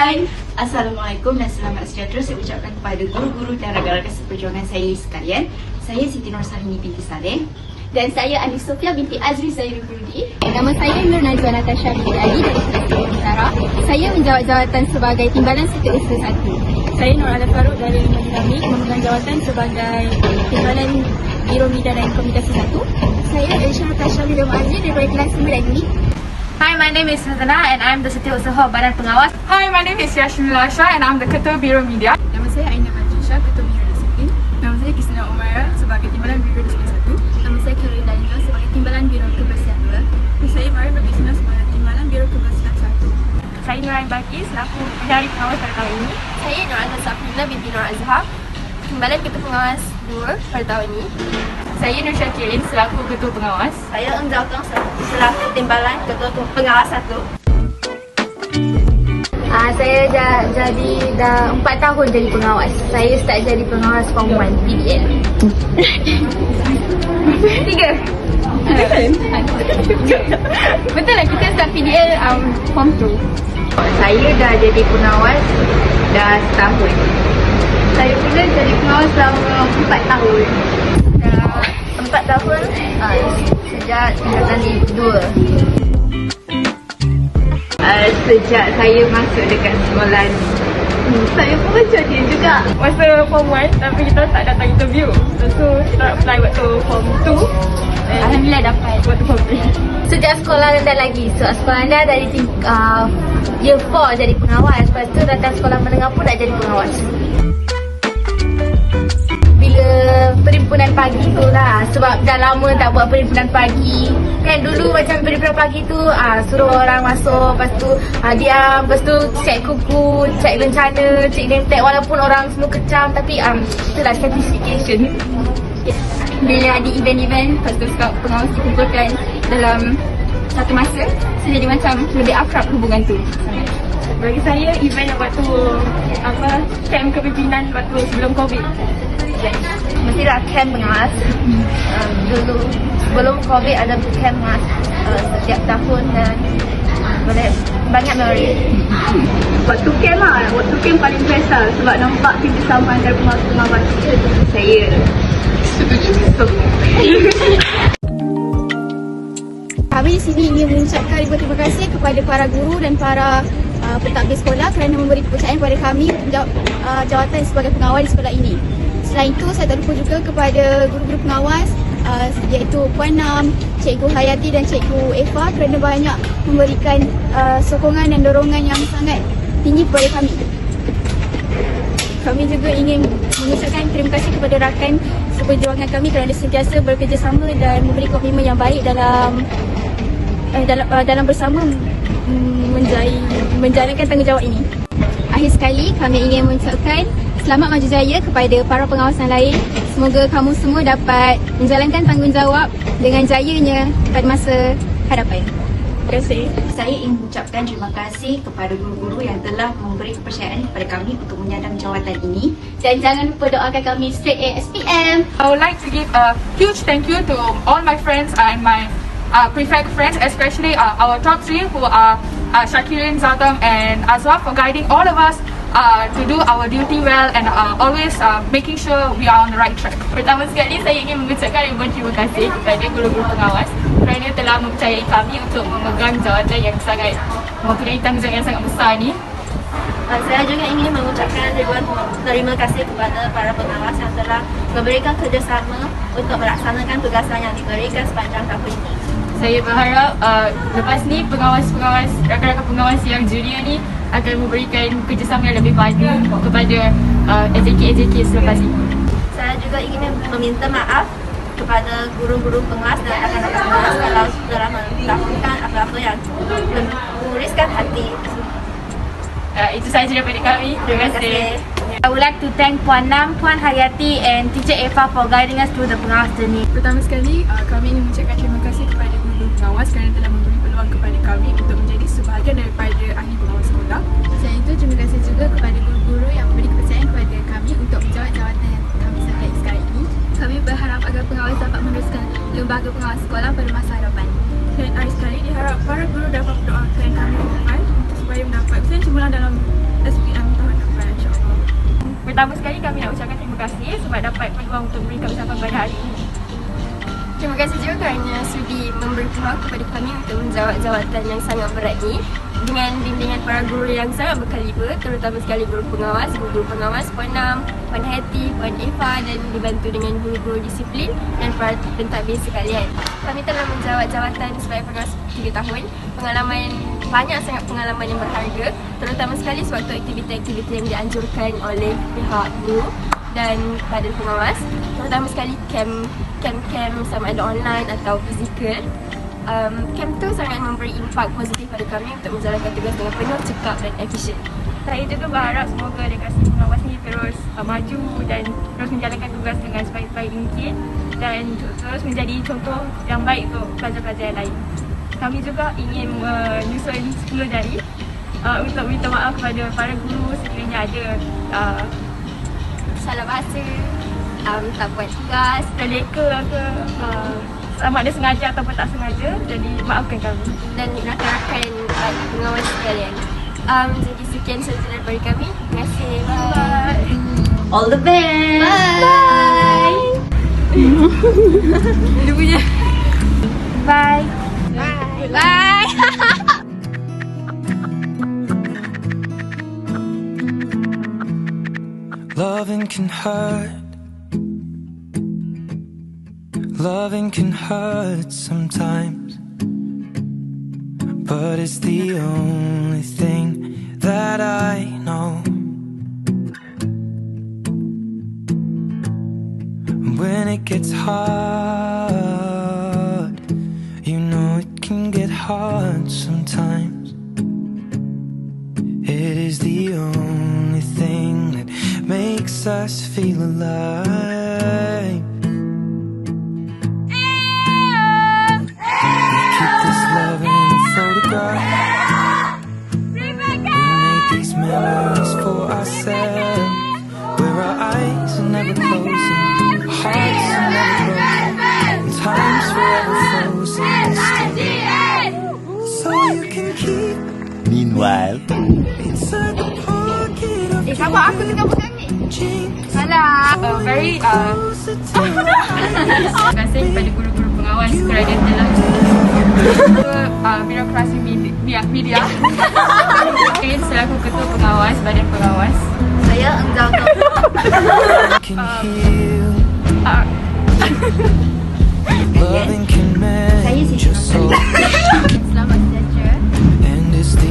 Hai, Assalamualaikum dan selamat sejahtera saya ucapkan kepada guru-guru dan rakan-rakan seperjuangan saya sekalian. Saya Siti Nursalini binti Saleh. Dan saya Anies Sofia binti Azri Zairul Budi. Nama saya Nur Najwa Natasha binti Ali dari Kelas Utara. Saya menjawat jawatan sebagai Timbalan Setiausaha 1. Saya Nur Ala Farouk dari Rumah Dinamik memegang jawatan sebagai Timbalan Biro Media dan Komunikasi 1. Saya Aisyah Natasha William Azri dari Kelas 9 ini. Hi, my name is Nazana and I'm the Setiausaha Badan Pengawas. Hi, my name is Yasmin Lasha and I'm the Ketua Biro Media. Nama saya Aina Majisha, Ketua Biro Disiplin. Nama saya Kisna Umaira sebagai Timbalan Biro Disiplin 1. Nama saya Caroline Dalina sebagai Timbalan Biro Kebersihan 2. Saya Maria Babisina sebagai Timbalan Biro Kebersihan 1. Saya Nurain Baki selaku Penjari Pengawas pada tahun ini. Saya Nur Azhar Safina binti Nur Azhar, Timbalan Ketua Pengawas 2 pada tahun ini. Saya Nur Syakirin selaku Ketua Pengawas. Saya Eng Zhao Tong selaku Timbalan Ketua Pengawas 1. Saya jadi dah 4 tahun jadi pengawas. Saya start jadi pengawas Form 1 PDL. 3. Betul lah, kita start PDL Form 2. Saya dah jadi pengawas dah setahun. Saya pula jadi pengawas selama 4 tahun. Dah 4 tahun sejak tingkatan 2. Sejak saya masuk dekat sekolah ni, saya pun macam dia juga. Masa Form 1 tapi kita tak datang interview. Lepas tu kita apply waktu Form 2. Alhamdulillah dapat. Waktu Form 3. Sejak sekolah rendah lagi. So sekolah rendah dari year 4 jadi pengawas. Lepas tu datang sekolah menengah pun nak jadi pengawas. Bila perhimpunan pagi tu lah, sebab dah lama tak buat perhimpunan pagi. Kan dulu macam perhimpunan pagi tu suruh orang masuk, lepas tu diam, lepas tu cek kuku, cek lencana, cek name tag, walaupun orang semua kecam, tapi itulah certification. Bila ada event-event, lepas tu pengawas dikumpulkan dalam satu masa, so jadi macam lebih akrab hubungan tu. Bagi saya event waktu camp kepimpinan waktu sebelum COVID. Mestilah camp pengawas. Dulu sebelum COVID ada camp pengawas setiap tahun dan boleh banyak memori. Waktu camp lah, waktu camp paling best lah sebab nampak kerjasama antara pengawas-pengawas. Saya setuju semua. Kami di sini ingin mengucapkan ribuan terima kasih kepada para guru dan para pentadbir sekolah kerana memberi kepercayaan kepada kami menjawab jawatan sebagai pengawal di sekolah ini. Selain itu, saya tak lupa juga kepada guru-guru pengawas iaitu Puan Nam, Cikgu Hayati dan Cikgu Eva kerana banyak memberikan sokongan dan dorongan yang sangat tinggi kepada kami. Kami juga ingin mengucapkan terima kasih kepada rakan seperjuangan kami kerana sentiasa bekerjasama dan memberi komitmen yang baik dalam bersama menjalankan tanggungjawab ini. Akhir sekali, kami ingin mengucapkan selamat maju jaya kepada para pengawasan lain. Semoga kamu semua dapat menjalankan tanggungjawab dengan jayanya pada masa hadapan. Terima kasih. Saya ingin mengucapkan terima kasih kepada guru-guru yang telah memberi kepercayaan kepada kami untuk menyandang jawatan ini. Dan jangan lupa doakan kami straight A SPM. I would like to give a huge thank you to all my friends and my prefect friends, especially our top 3 who are Syakirin, Zatam and Azwa for guiding all of us to do our duty well and always making sure we are on the right track. Pertama sekali saya ingin mengucapkan ribuan terima kasih kepada guru-guru pengawas kerana telah mempercayai kami untuk memegang jawatan yang sangat mempunyai tanggungjawab yang sangat besar ni. Saya juga ingin mengucapkan ribuan terima kasih kepada para pengawas yang telah memberikan kerjasama untuk melaksanakan tugasan yang diberikan sepanjang tahun ini. Saya berharap lepas ni rakan-rakan pengawas yang junior ni akan memberikan kerjasama yang lebih padu kepada AJK selepas ini. Saya juga ingin meminta maaf kepada guru-guru pengawas dan rakan-rakan pengawas kalau telah melakukan apa-apa yang memuriskan hati. Itu sahaja daripada kami. Terima kasih. I would like to thank Puan Nam, Puan Hayati and Teacher Eva for guiding us through the pengawas journey. Pertama sekali, kami ingin mengucapkan terima kasih kepada guru pengawas kerana telah memberi peluang kepada kami untuk menjadi sebahagian daripada ahli pengawas sekolah. Selain itu, terima kasih juga kepada guru-guru yang memberi kepercayaan kepada kami untuk menjawat jawatan yang kami sedang sekarang ini. Kami berharap agar pengawas dapat meneruskan lembaga pengawas sekolah pada masa hadapan. Dan akhir sekali, diharap para guru dapat mendoakan kami supaya mendapat kesimpulan dalam Pertama sekali kami nak ucapkan terima kasih sebab dapat peluang untuk memberikan ucapan pada hari ini. Terima kasih juga kerana sudi memberi peluang kepada kami untuk menjawab jawatan yang sangat berat ni dengan bimbingan para guru yang sangat berkaliber, terutama sekali guru pengawas Puan Nam, Puan Hati, Puan Eva dan dibantu dengan guru-guru disiplin dan para pentadbir sekalian. Kami telah menjawab jawatan sebagai pengawas 3 tahun, banyak sangat pengalaman yang berharga, terutama sekali sewaktu aktiviti-aktiviti yang dianjurkan oleh pihak guru dan pada pengawas, terutama sekali camp sama ada online atau fizikal. Camp tu sangat memberi impak positif pada kami untuk menjalankan tugas dengan penuh cekap dan efisien. Saya juga berharap semoga delegasi pengawas ni terus maju dan terus menjalankan tugas dengan sebaik-baik mungkin dan terus menjadi contoh yang baik untuk pelajar-pelajar yang lain. Kami juga ingin menyusun 10 jari untuk minta maaf kepada para guru sekiranya ada Salah bahasa, tak buat tugas, terleka ke sama ada sengaja ataupun tak sengaja, jadi maafkan kami. dan rakan-rakan pengawas sekalian. Jadi sekian sahaja daripada kami. Terima kasih. Bye. All the best. Bye. Dia punya. Bye. Bye. Bye. Loving can hurt. Loving can hurt sometimes, but it's the only thing that I know. When it gets hard, you know it can get hard sometimes. It is the only thing that makes us feel alive. Keep this love in a photograph. We made these memories for ourselves, where our eyes are never closing, hearts are never broken, and time's forever frozen still. So you can keep Meanwhile, inside the pocket of Sama aku tengah pegang ni. jeans. Alah. Very Closer to terima kasih kepada guru-guru pengawas kerana telah birokrasi media. Mungkin selaku ketua pengawas, badan pengawas. Saya engkau tu. can heal. Uh, Loving can Saya mend Siti your soul. Selamat sejahtera. And it's the